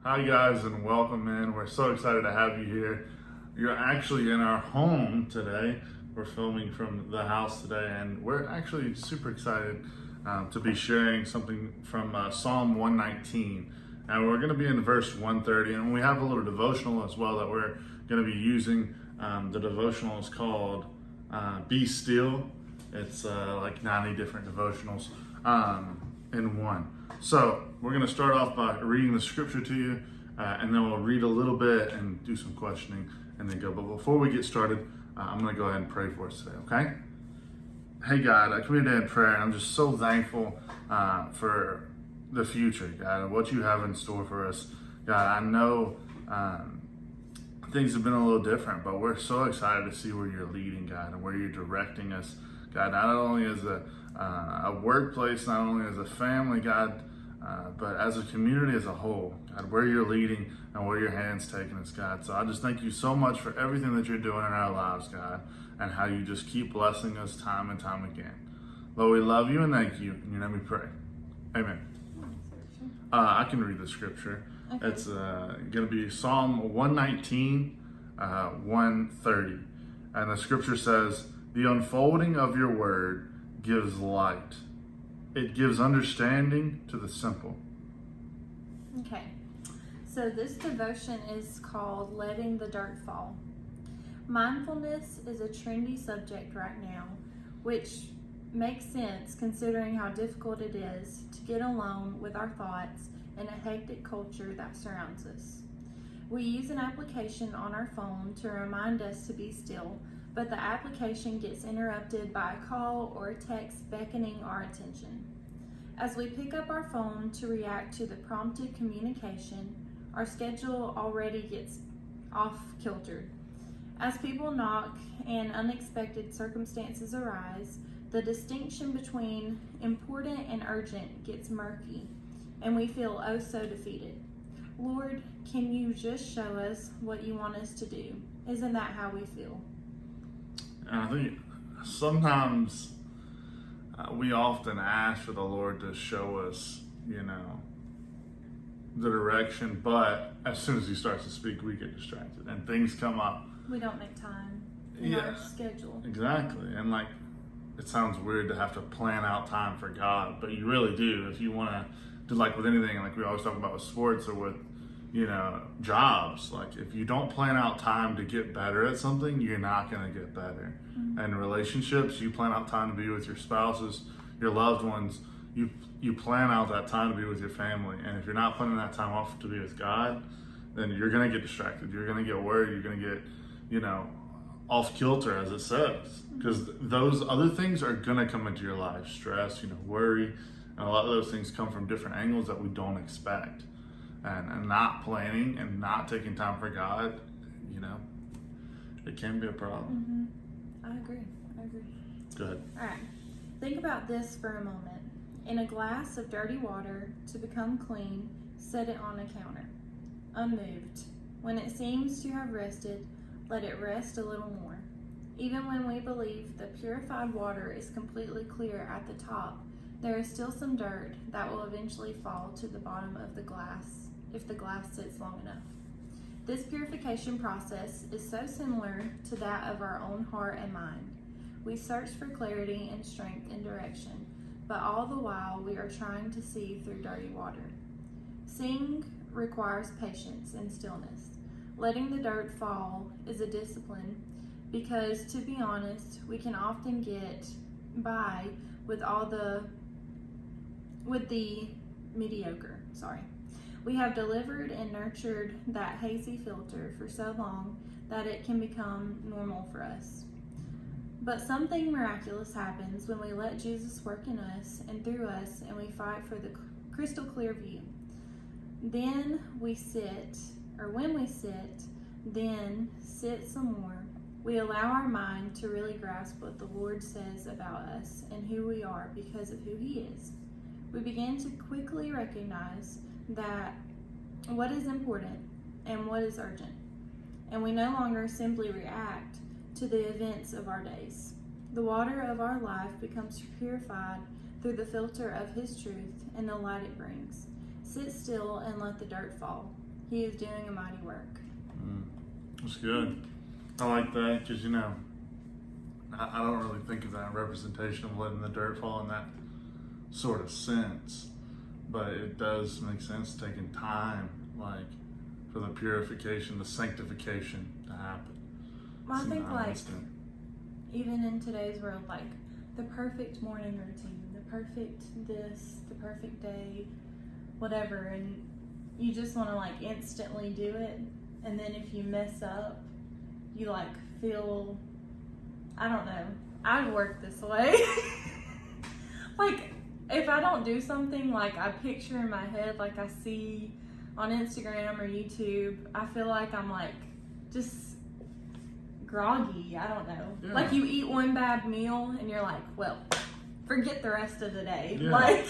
Hi guys, and welcome in. We're so excited to have you here. You're actually in our home today. We're filming from the house today, and we're actually super excited to be sharing something from Psalm 119. And we're going to be in verse 130, and we have a little devotional as well that we're going to be using. The devotional is called Be Still. It's like 90 different devotionals in one. So we're going to start off by reading the scripture to you, and then we'll read a little bit and do some questioning and then go. But before we get started, I'm going to go ahead and pray for us today, okay? Hey God, I come here today in prayer, and I'm just so thankful for the future, God, and what you have in store for us. God, I know things have been a little different, but we're so excited to see where you're leading, God, and where you're directing us, God, not only as a workplace, not only as a family, God, but as a community as a whole, God, where you're leading and where your hand's taking us, God. So I just thank you so much for everything that you're doing in our lives, God, and how you just keep blessing us time and time again. Lord, we love you and thank you. In your name we pray. Amen. I can read the scripture. Okay. It's going to be Psalm 119, 130. And the scripture says, "The unfolding of your word gives light. It gives understanding to the simple." Okay, so this devotion is called Letting the Dirt Fall. Mindfulness is a trendy subject right now, which makes sense considering how difficult it is to get alone with our thoughts in a hectic culture that surrounds us. We use an application on our phone to remind us to be still, but the application gets interrupted by a call or a text beckoning our attention. As we pick up our phone to react to the prompted communication, our schedule already gets off kilter. As people knock and unexpected circumstances arise, the distinction between important and urgent gets murky, and we feel oh so defeated. Lord, can you just show us what you want us to do? Isn't that how we feel? And I think sometimes we often ask for the Lord to show us, the direction, but as soon as he starts to speak, we get distracted and things come up. We don't make time in our schedule. Exactly. And it sounds weird to have to plan out time for God, but you really do. If you want to do with anything, like we always talk about with sports or with, jobs, if you don't plan out time to get better at something, you're not going to get better. Mm-hmm. And relationships, you plan out time to be with your spouses, your loved ones, you plan out that time to be with your family. And if you're not planning that time off to be with God, then you're going to get distracted. You're going to get worried. You're going to get, off kilter, as it says, because those other things are going to come into your life. Stress, worry, and a lot of those things come from different angles that we don't expect. And not planning and not taking time for God, it can be a problem. Mm-hmm. I agree. Go ahead. All right. Think about this for a moment. In a glass of dirty water, to become clean, set it on a counter, unmoved. When it seems to have rested, let it rest a little more. Even when we believe the purified water is completely clear at the top, there is still some dirt that will eventually fall to the bottom of the glass if the glass sits long enough. This purification process is so similar to that of our own heart and mind. We search for clarity and strength and direction, but all the while we are trying to see through dirty water. Seeing requires patience and stillness. Letting the dirt fall is a discipline because, to be honest, we can often get by with the mediocre. We have delivered and nurtured that hazy filter for so long that it can become normal for us. But something miraculous happens when we let Jesus work in us and through us, and we fight for the crystal clear view. When we sit, then sit some more. We allow our mind to really grasp what the Lord says about us and who we are because of who He is. We begin to quickly recognize that what is important and what is urgent, and we no longer simply react to the events of our days. The water of our life becomes purified through the filter of His truth and the light it brings. Sit still and let the dirt fall. He is doing a mighty work. That's good. I like that because, you know, I don't really think of that representation of letting the dirt fall in that sort of sense. But it does make sense taking time, like, for the purification, the sanctification to happen. Well, I It's think, not like, instant. even in today's world, like, the perfect morning routine, the perfect this, the perfect day, whatever, and you just want to, like, instantly do it. And then if you mess up, you, like, feel, I don't know, I work this way. Like, if I don't do something, like, I picture in my head, like I see on Instagram or YouTube, I feel like I'm, like, just groggy. I don't know. Yeah. Like, you eat one bad meal and you're like, well, forget the rest of the day. Yeah. Like,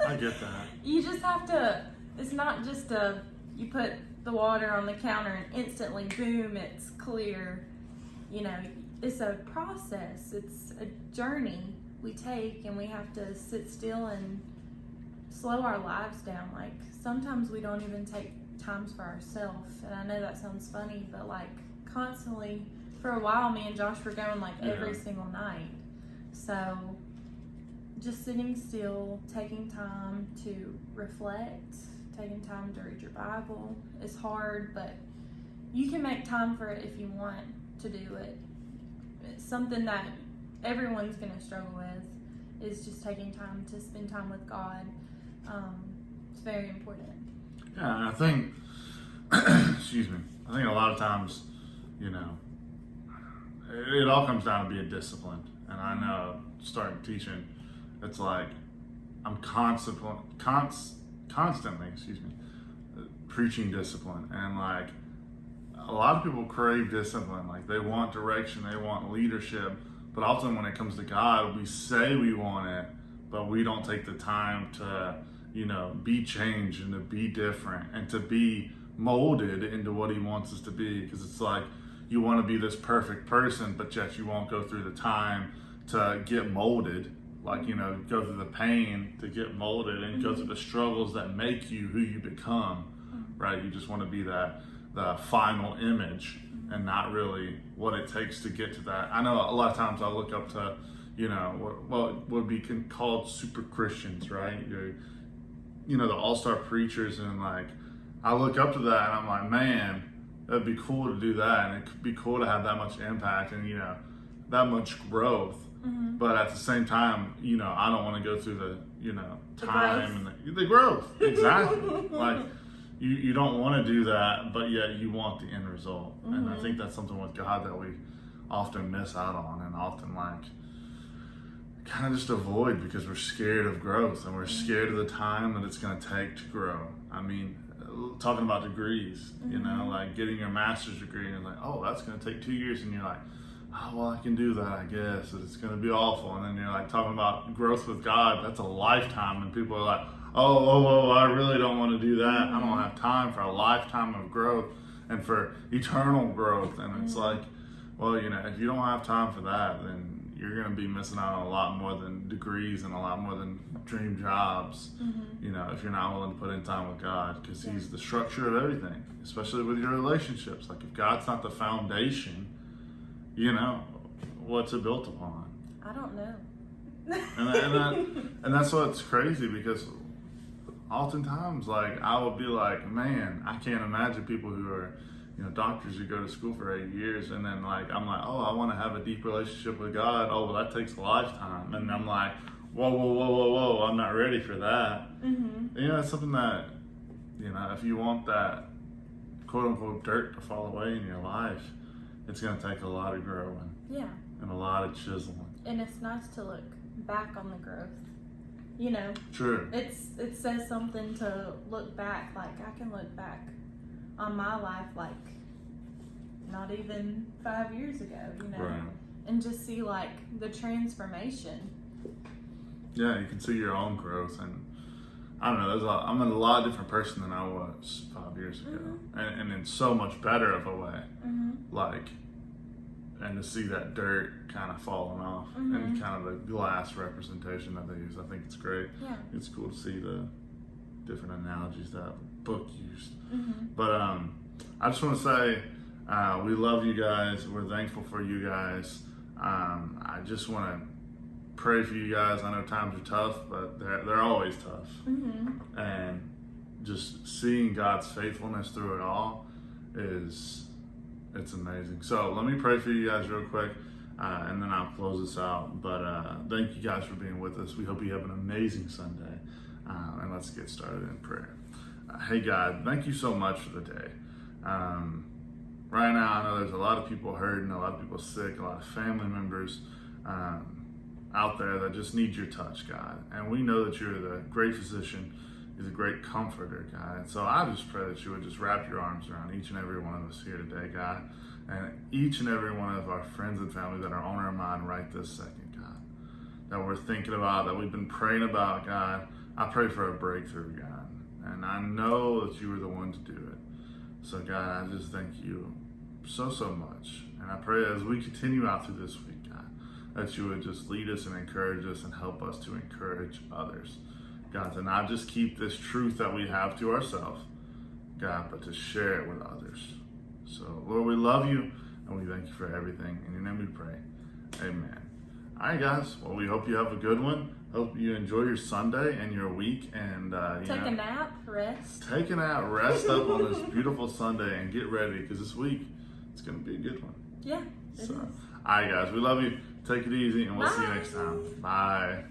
I get that. you just have to, it's not just you put the water on the counter and instantly, boom, it's clear. You know, it's a process. It's a journey we take, and we have to sit still and slow our lives down. Like, sometimes we don't even take times for ourselves, and I know that sounds funny, but like, constantly, for a while, me and Josh were going like every single night. So just sitting still, taking time to reflect, taking time to read your Bible is hard, but you can make time for it if you want to do it. It's something that everyone's going to struggle with, is just taking time to spend time with God. It's very important. Yeah, I think, excuse me, I think a lot of times, you know, it all comes down to being disciplined. And I know, starting teaching, it's like I'm constantly, preaching discipline. And like, a lot of people crave discipline. Like, they want direction, they want leadership. But often when it comes to God, we say we want it, but we don't take the time to, you know, be changed and to be different and to be molded into what He wants us to be. Because it's like, you want to be this perfect person, but yet you won't go through the time to get molded. Like, you know, go through the pain to get molded and go through the struggles that make you who you become, right? You just want to be the final image and not really what it takes to get to that. I know a lot of times I look up to, you know, what would be called super Christians, right? You know, the all-star preachers, and like, I look up to that and I'm like, man, that'd be cool to do that, and it could be cool to have that much impact and, you know, that much growth. But at the same time, you know, I don't want to go through the, you know, time and the growth. Exactly. Like, you don't want to do that, but yet you want the end result. And I think that's something with God that we often miss out on, and often like kind of just avoid, because we're scared of growth and we're scared of the time that it's going to take to grow. I mean, talking about degrees, you know, like getting your master's degree, and like, oh, that's going to take 2 years, and you're like, oh, well, I can do that, I guess. It's going to be awful. And then you're like talking about growth with God, that's a lifetime. And people are like, oh, I really don't want to do that. I don't have time for a lifetime of growth and for eternal growth. And it's like, well, you know, if you don't have time for that, then you're going to be missing out on a lot more than degrees and a lot more than dream jobs, you know, if you're not willing to put in time with God, because He's the structure of everything, especially with your relationships. Like, if God's not the foundation, you know, what's it built upon? I don't know. And that's what's crazy, because oftentimes, like, I will be like, man, I can't imagine people who are, you know, doctors who go to school for 8 years, and then like, I'm like, oh, I want to have a deep relationship with God. Oh, well, that takes a lifetime. And I'm like, whoa, I'm not ready for that. You know, it's something that, you know, if you want that quote unquote dirt to fall away in your life, it's going to take a lot of growing. Yeah. And a lot of chiseling. And it's nice to look back on the growth. You know. True. It says something to look back. Like, I can look back on my life, like, not even 5 years ago, you know. Right. And just see, like, the transformation. Yeah, you can see your own growth. And I don't know, I'm a lot different person than I was 5 years ago. And in so much better of a way. Like, and to see that dirt kind of falling off and kind of the glass representation that they use, I think it's great. Yeah. It's cool to see the different analogies that book used. Mm-hmm. But I just want to say we love you guys. We're thankful for you guys. I just want to pray for you guys. I know times are tough, but they're always tough. Mm-hmm. And just seeing God's faithfulness through it all it's amazing. So let me pray for you guys real quick, and then I'll close this out. But thank you guys for being with us. We hope you have an amazing Sunday. And let's get started in prayer. Hey God, thank you so much for the day. Right now, I know there's a lot of people hurting, a lot of people sick, a lot of family members out there that just need your touch, God. And we know that you're the great physician, you're the great comforter, God. And so I just pray that you would just wrap your arms around each and every one of us here today, God. And each and every one of our friends and family that are on our mind right this second, God. That we're thinking about, that we've been praying about, God. I pray for a breakthrough, God. And I know that you are the one to do it. So God, I just thank you so much. And I pray as we continue out through this week, God, that you would just lead us and encourage us and help us to encourage others. God, to not just keep this truth that we have to ourselves, God, but to share it with others. So Lord, we love you and we thank you for everything. In your name we pray. Amen. All right, guys. Well, we hope you have a good one. Hope you enjoy your Sunday and your week. And take a nap, rest. Take a nap, rest up on this beautiful Sunday, and get ready because this week it's going to be a good one. Yeah, it is. All right, guys. We love you. Take it easy, and we'll see you Bye. next time. Bye.